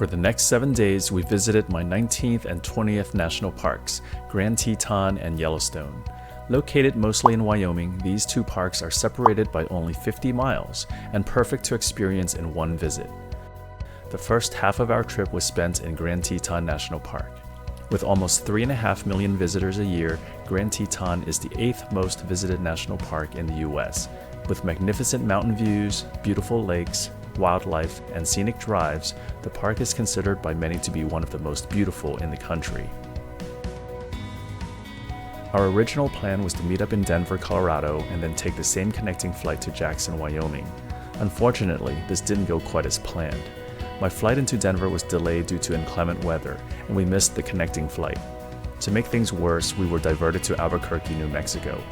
For the next 7 days, we visited my 19th and 20th national parks, Grand Teton and Yellowstone. Located mostly in Wyoming, these two parks are separated by only 50 miles and perfect to experience in one visit. The first half of our trip was spent in Grand Teton National Park. With almost 3.5 million visitors a year, Grand Teton is the 8th most visited national park in the US. With magnificent mountain views, beautiful lakes, wildlife, and scenic drives, the park is considered by many to be one of the most beautiful in the country. Our original plan was to meet up in Denver, Colorado, and then take the same connecting flight to Jackson, Wyoming. Unfortunately, this didn't go quite as planned. My flight into Denver was delayed due to inclement weather, and we missed the connecting flight. To make things worse, we were diverted to Albuquerque, New Mexico.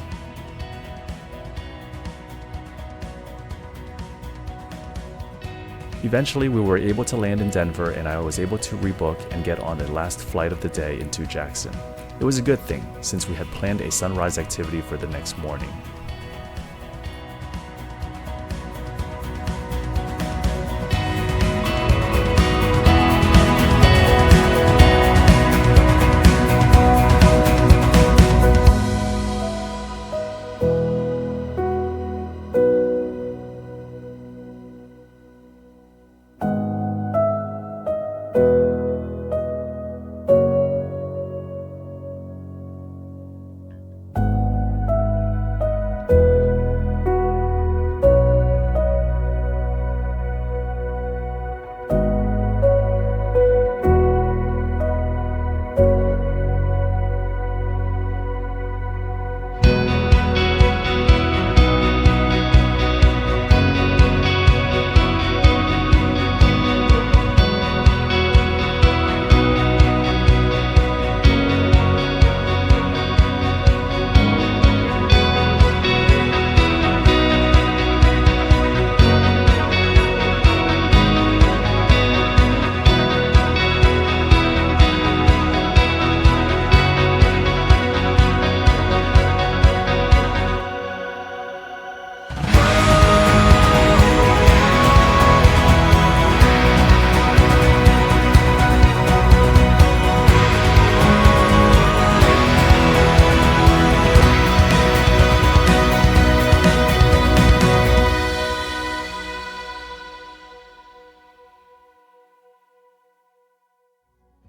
Eventually, we were able to land in Denver, and I was able to rebook and get on the last flight of the day into Jackson. It was a good thing, since we had planned a sunrise activity for the next morning.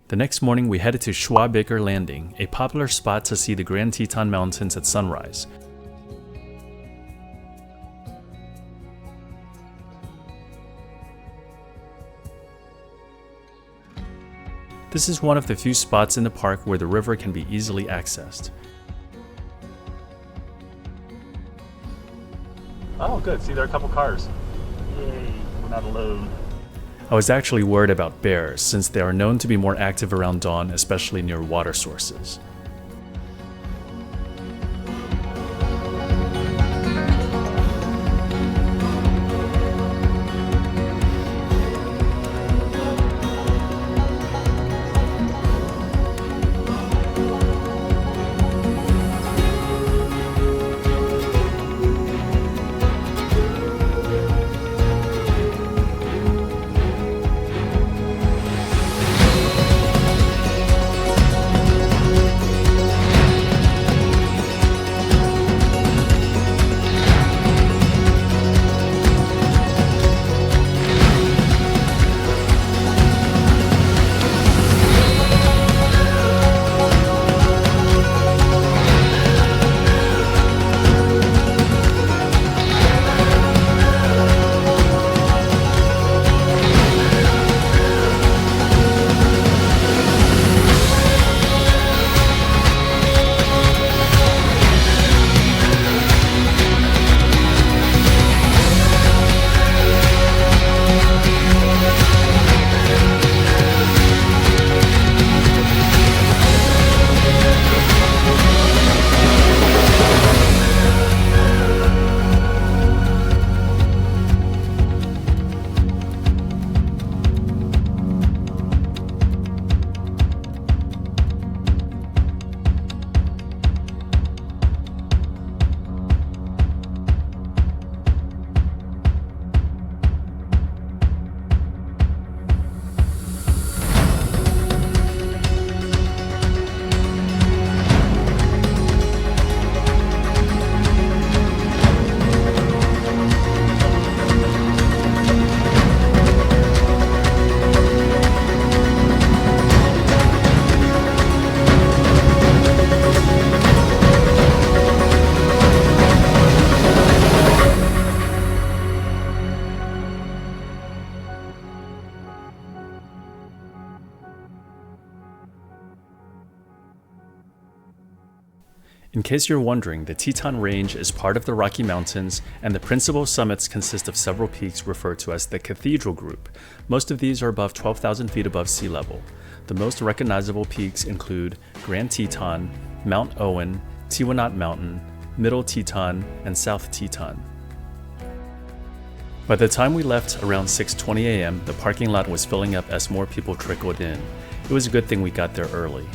The next morning, we headed to Schwabacher Landing, a popular spot to see the Grand Teton Mountains at sunrise. This is one of the few spots in the park where the river can be easily accessed. Oh, good. See, there are a couple cars. Yay, we're not alone. I was actually worried about bears, since they are known to be more active around dawn, especially near water sources. In case you're wondering, the Teton Range is part of the Rocky Mountains, and the principal summits consist of several peaks referred to as the Cathedral Group. Most of these are above 12,000 feet above sea level. The most recognizable peaks include Grand Teton, Mount Owen, Tiwanaut Mountain, Middle Teton, and South Teton. By the time we left around 6:20 a.m., the parking lot was filling up as more people trickled in. It was a good thing we got there early.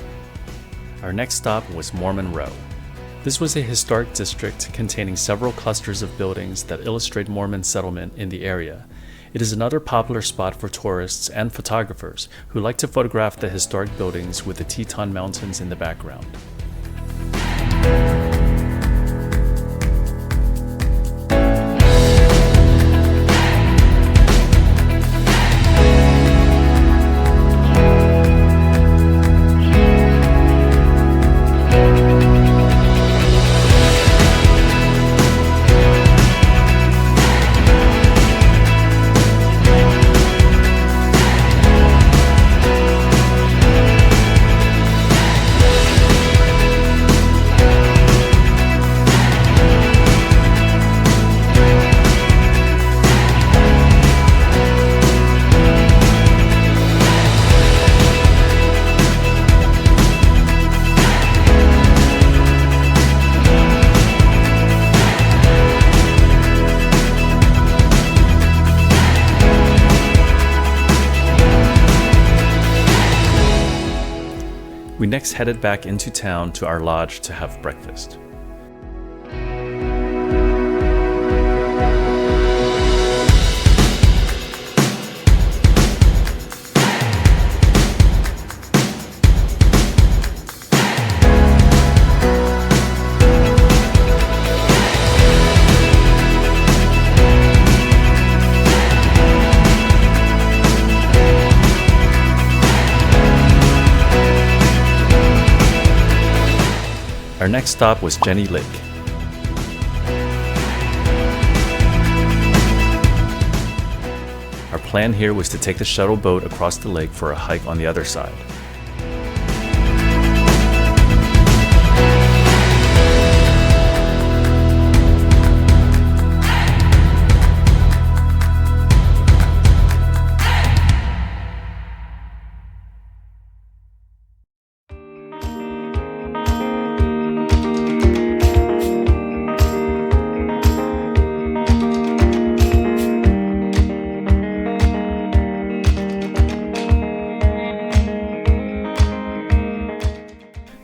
Our next stop was Mormon Row. This was a historic district containing several clusters of buildings that illustrate Mormon settlement in the area. It is another popular spot for tourists and photographers who like to photograph the historic buildings with the Teton Mountains in the background. We next headed back into town to our lodge to have breakfast. Our next stop was Jenny Lake. Our plan here was to take the shuttle boat across the lake for a hike on the other side.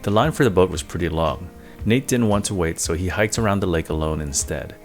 The line for the boat was pretty long. Nate didn't want to wait, so he hiked around the lake alone instead.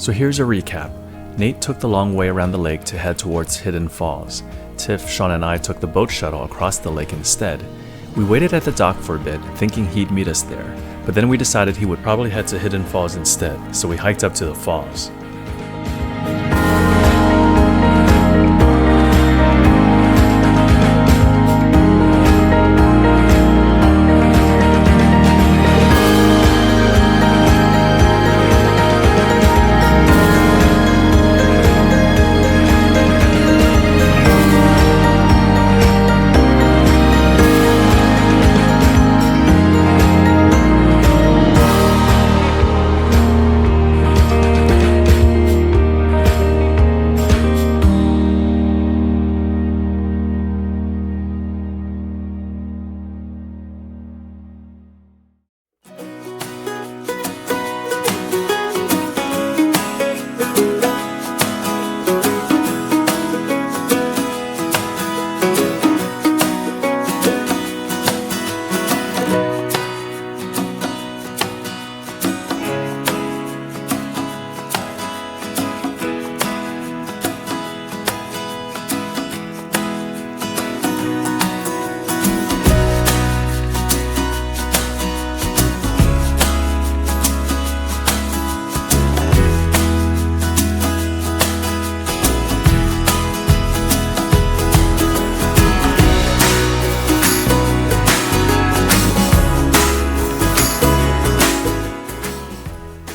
So here's a recap. Nate took the long way around the lake to head towards Hidden Falls. Tiff, Sean, and I took the boat shuttle across the lake instead. We waited at the dock for a bit, thinking he'd meet us there, but then we decided he would probably head to Hidden Falls instead, so we hiked up to the falls.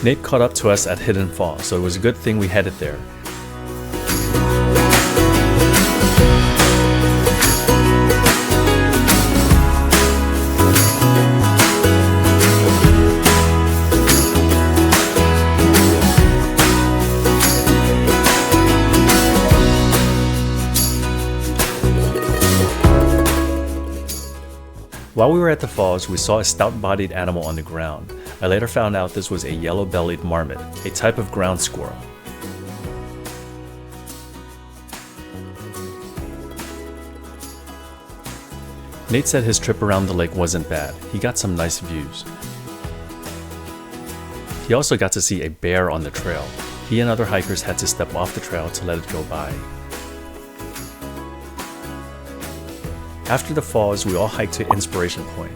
Nate caught up to us at Hidden Falls, so it was a good thing we headed there. While we were at the falls, we saw a stout-bodied animal on the ground. I later found out this was a yellow-bellied marmot, a type of ground squirrel. Nate said his trip around the lake wasn't bad. He got some nice views. He also got to see a bear on the trail. He and other hikers had to step off the trail to let it go by. After the falls, we all hiked to Inspiration Point.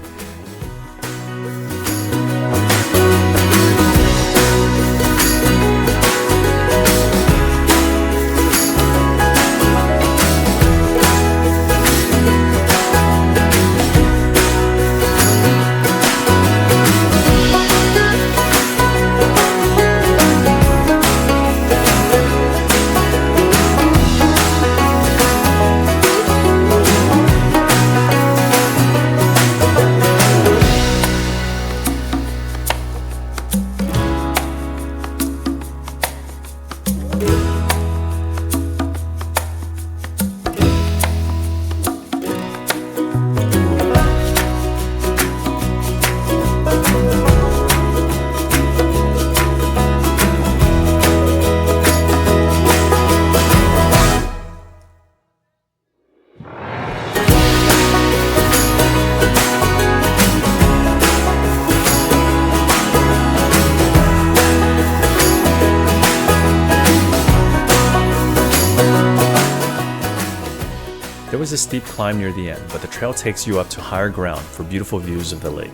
There was a steep climb near the end, but the trail takes you up to higher ground for beautiful views of the lake.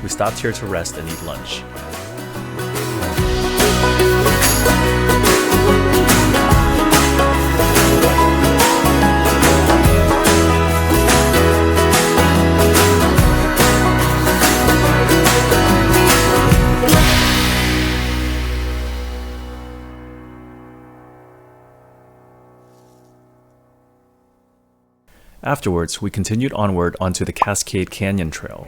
We stopped here to rest and eat lunch. Afterwards, we continued onward onto the Cascade Canyon trail.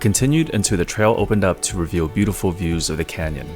continued until the trail opened up to reveal beautiful views of the canyon.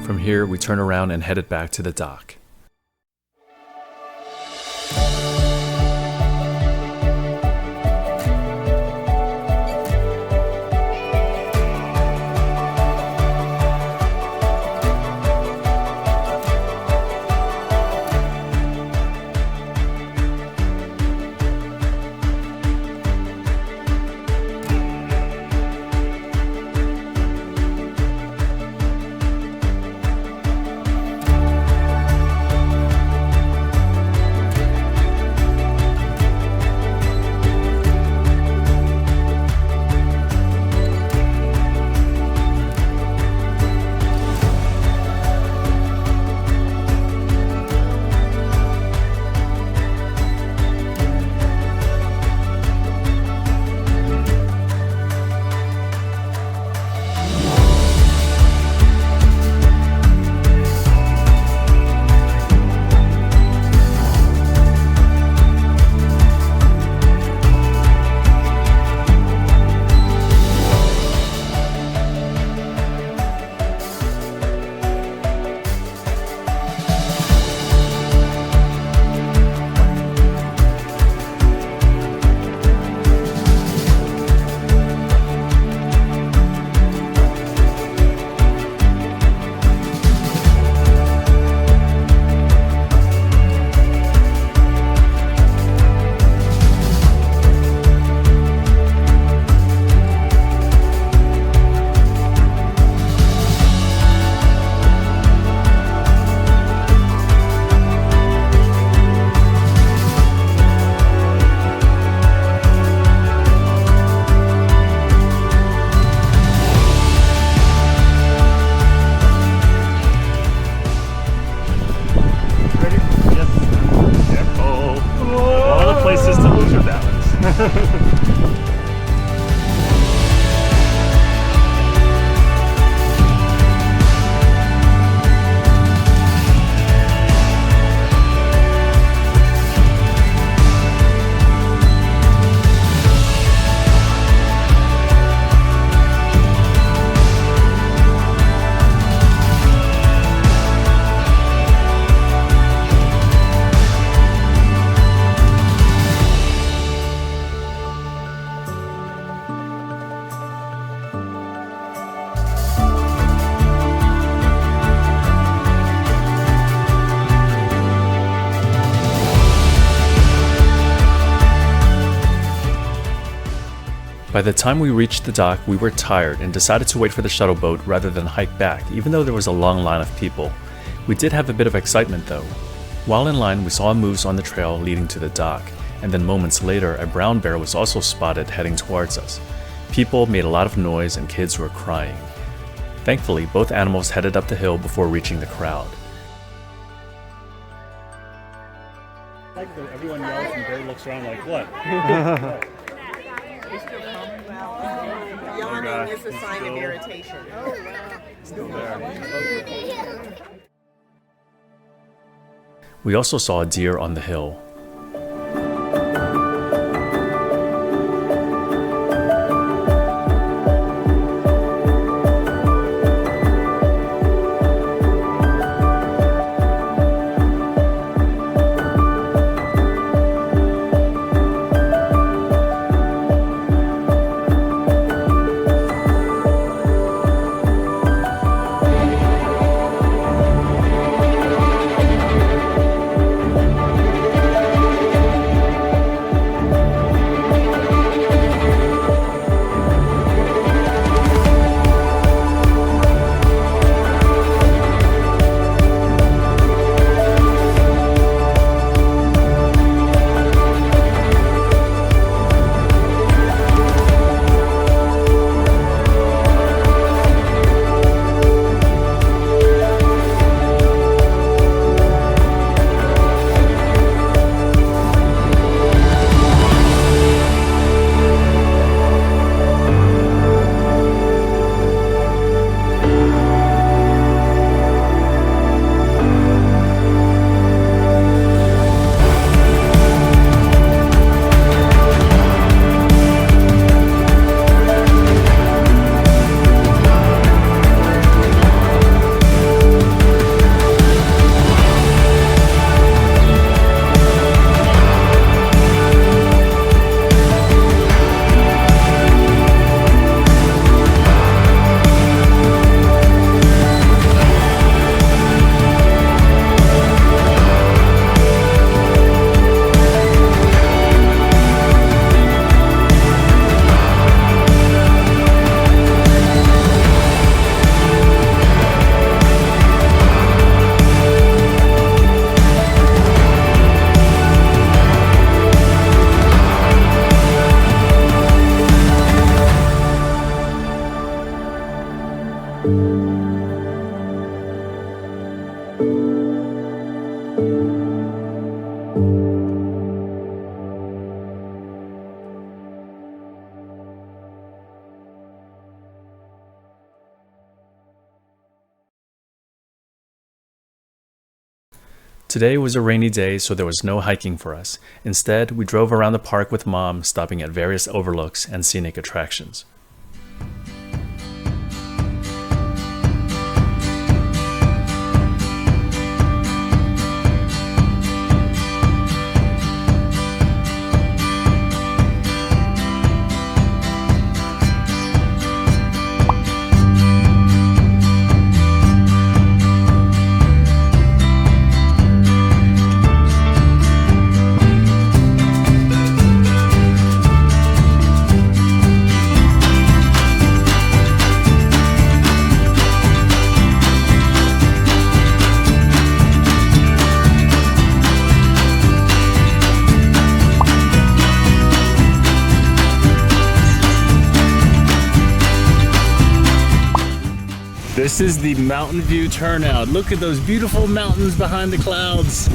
From here, we turned around and headed back to the dock. By the time we reached the dock, we were tired and decided to wait for the shuttle boat rather than hike back, even though there was a long line of people. We did have a bit of excitement though. While in line, we saw moose on the trail leading to the dock, and then moments later, a brown bear was also spotted heading towards us. People made a lot of noise and kids were crying. Thankfully, both animals headed up the hill before reaching the crowd. Everyone yells and Barry looks around like, what? Yawning is a sign of irritation. Still there. We also saw a deer on the hill. Today was a rainy day, so there was no hiking for us. Instead, we drove around the park with Mom, stopping at various overlooks and scenic attractions. This is the Mountain View turnout. Look at those beautiful mountains behind the clouds.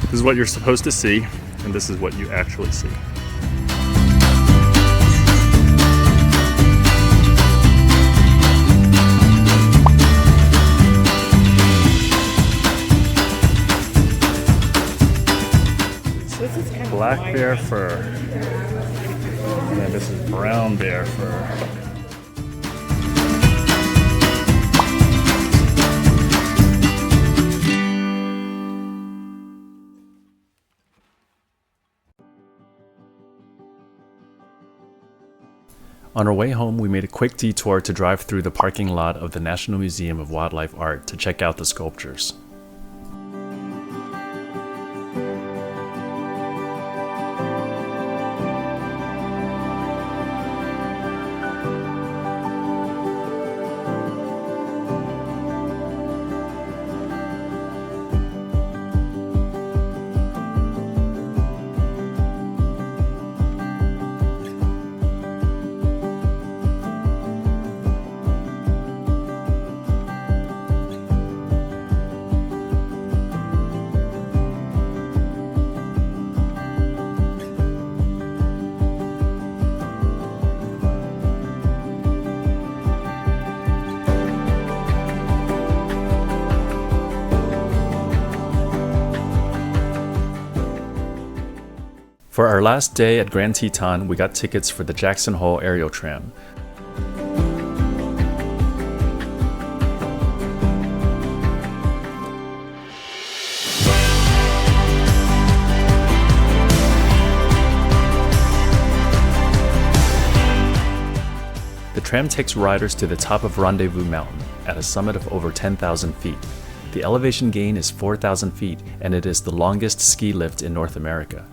This is what you're supposed to see, and this is what you actually see. Black bear fur. And then this is brown bear fur. On our way home, we made a quick detour to drive through the parking lot of the National Museum of Wildlife Art to check out the sculptures. For our last day at Grand Teton, we got tickets for the Jackson Hole aerial tram. The tram takes riders to the top of Rendezvous Mountain at a summit of over 10,000 feet. The elevation gain is 4,000 feet, and it is the longest ski lift in North America.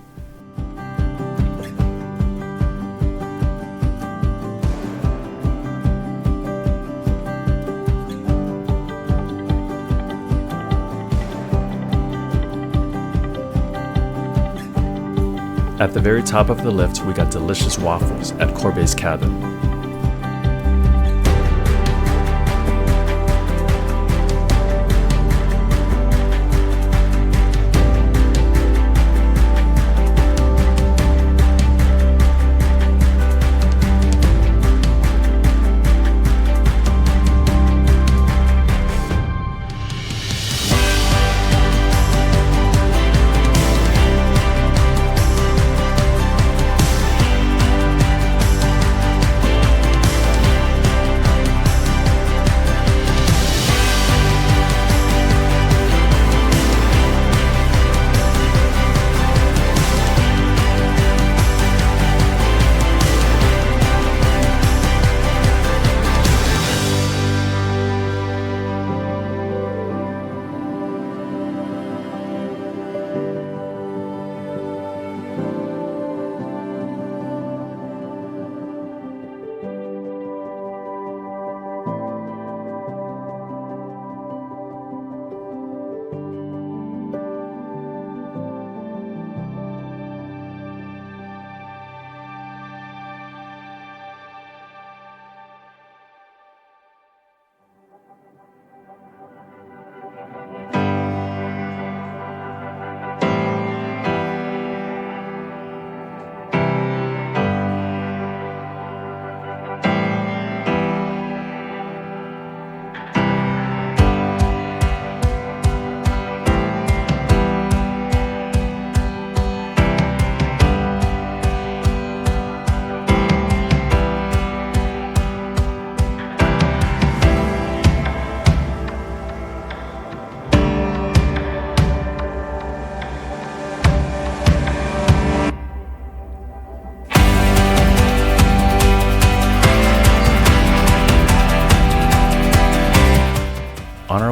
At the very top of the lift, we got delicious waffles at Corbet's Cabin.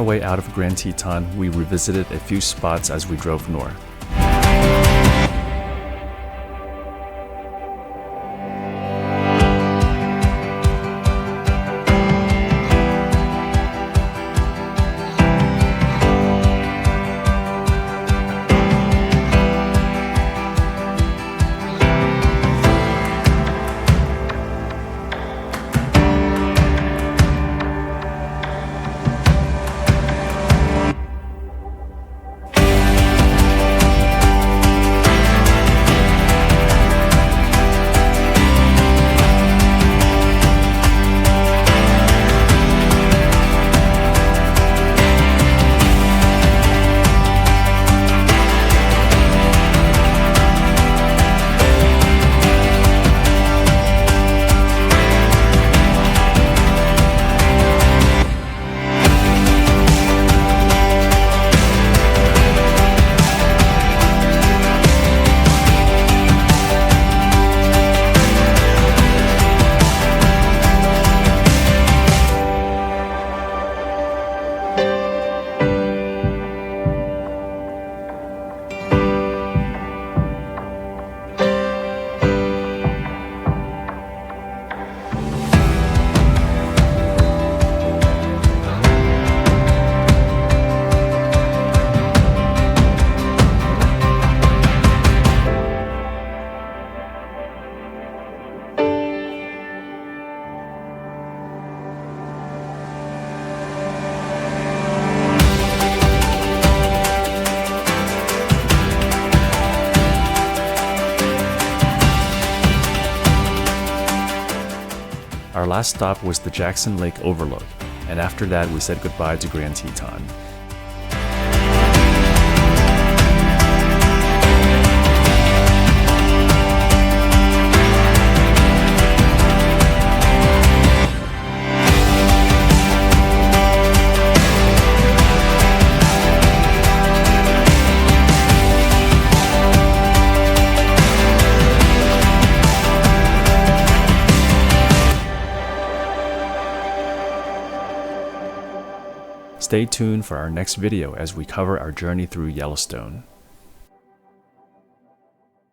way out of Grand Teton, we revisited a few spots as we drove north. Our last stop was the Jackson Lake Overlook, and after that we said goodbye to Grand Teton. Stay tuned for our next video as we cover our journey through Yellowstone.